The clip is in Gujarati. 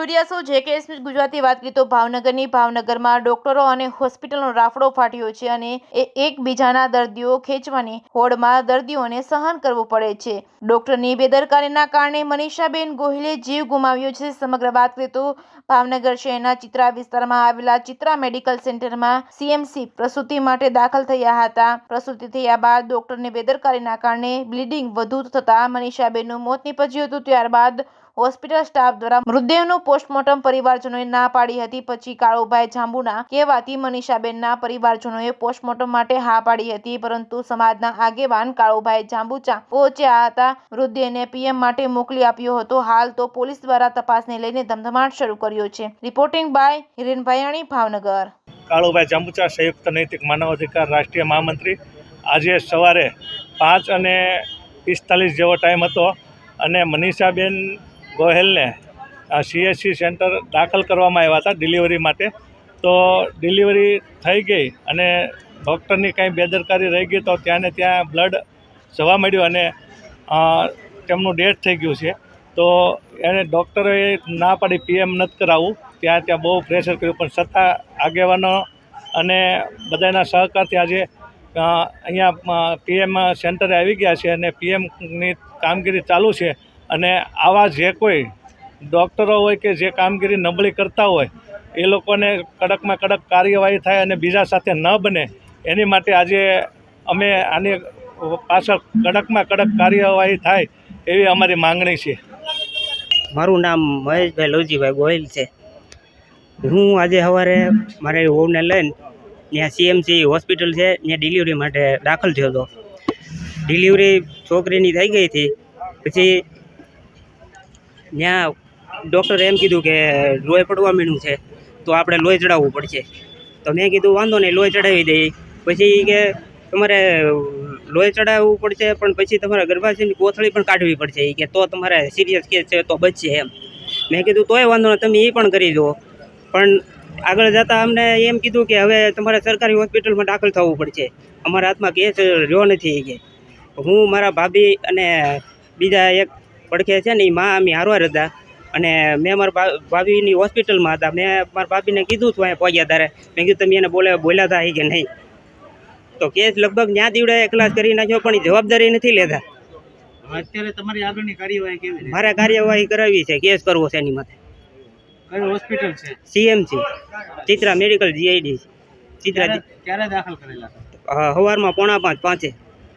જોઈ રહ્યા છો JKS ન્યૂઝ ગુજરાતી। વાત કરીએ તો ભાવનગરમાં ડોક્ટરો અને હોસ્પિટલનો રાફડો ફાટ્યો છે અને એકબીજાના દર્દીઓ ખેંચવાની હોડમાં દર્દીઓને સહન કરવું પડે છે। ડોક્ટરની બેદરકારીના કારણે મનીષાબેન ગોહિલે જીવ ગુમાવ્યો છે। સમગ્ર વાત કરીએ તો ભાવનગર શહેરના ચિત્રા વિસ્તારમાં આવેલા ચિત્રા મેડિકલ સેન્ટરમાં CMC પ્રસૂતિ માટે દાખલ થયા હતા। પ્રસૂતિ થયા બાદ ડોક્ટરની બેદરકારીના કારણે બ્લીડિંગ વધુ થતા મનીષાબેનનું મોત નીપજ્યું હતું। ત્યારબાદ હોસ્પિટલ સ્ટાફ દ્વારા મૃતદેહનું પોસ્ટમોર્ટમ પરિવારજનોએ ના પાડી હતી। પછી કાળુભાઈ જાંબુના કહેવાથી મનીષાબેનના પરિવારજનોએ પોસ્ટમોર્ટમ માટે હા પાડી હતી, પરંતુ સમાજના આગેવાન કાળુભાઈ જાંબુચા પહોંચ્યા હતા। મૃતદેહને PM માટે મોકલી આપ્યો હતો। હાલ તો પોલીસ દ્વારા તપાસને લઈને ધમધમાટ શરૂ કર્યો છે। Reporting by Hiren Bhayani, Bhavnagar. કાળુભાઈ જાંબુચા, સંયુક્ત નૈતિક માનવ અધિકાર રાષ્ટ્રીય મહામંત્રી। આજે સવારે 5:45 જેવો ટાઈમ હતો અને મનીષાબેન ગોહેલને CHC સેન્ટર દાખલ કરવામાં આવ્યા હતા ડિલિવરી માટે। તો ડિલિવરી થઈ ગઈ અને ડૉક્ટરની કાંઈ બેદરકારી રહી ગઈ તો ત્યાં બ્લડ જવા મળ્યું અને તેમનું ડેથ થઈ ગયું છે। તો એને ડૉક્ટરોએ ના પાડી PM નથી કરાવવું, ત્યાં બહુ પ્રેશર કર્યું, પણ છતાં આગેવાનો અને બધાના સહકારથી આજે અહીંયા PM સેન્ટરે આવી ગયા છે અને PMની કામગીરી ચાલુ છે। અને આવા જે કોઈ ડૉક્ટરો હોય કે જે કામગીરી નબળી કરતા હોય એ લોકોને કડકમાં કડક કાર્યવાહી થાય અને બીજા સાથે ન બને, એની માટે આજે અમે આની પાછળ કડકમાં કડક કાર્યવાહી થાય એવી અમારી માંગણી છે। મારું નામ મહેશભાઈ લવજીભાઈ ગોહિલ છે। હું આજે સવારે મારી વહુને લઈને ત્યાં CMC હોસ્પિટલ છે ત્યાં ડિલિવરી માટે દાખલ થયો હતો। ડિલિવરી છોકરીની થઈ ગઈ હતી। પછી ત્યાં ડૉક્ટરે એમ કીધું કે લોહી પડવા માંડ્યું છે, તો આપણે લોહી ચડાવવું પડશે। તો મેં કીધું વાંધો નહીં, લોહી ચડાવી દઈએ। પછી કે તમારે લોહી ચડાવવું પડશે, પણ પછી તમારે ગર્ભાશયની કોથળી પણ કાઢવી પડશે, કે તો તમારે સિરિયસ કેસ છે તો બચશે એમ। મેં કીધું તોય વાંધો નહીં, તમે એ પણ કરી દો। પણ આગળ જતાં અમને એમ કીધું કે હવે તમારે સરકારી હોસ્પિટલમાં દાખલ થવું પડશે, અમારા હાથમાં કેસ રહ્યો નથી। કે હું, મારા ભાભી અને બીજા એક પડખે છે ને એ માં, અમે હારવાર હતા અને મેં મારા ભાભીની હોસ્પિટલમાં હતા। મેં મારા ભાભીને કીધું હતું અહીંયા પહોંચ્યા ત્યારે, મેં કીધું તમે એને બોલ્યા હતા કે નહીં? તો કેસ લગભગ ત્યાં દીવડે એકલાસ કરી નાખ્યો, પણ એ જવાબદારી નથી લેતા। અત્યારે તમારી આગળની કાર્યવાહી કેવી છે? મારે કાર્યવાહી કરાવી છે, કેસ કરવો છે એની માથે। કઈ હોસ્પિટલ છે? CMC Chitra medical GID Chitra. ક્યારે દાખલ કરેલા હતા? સવારમાં 4:45-5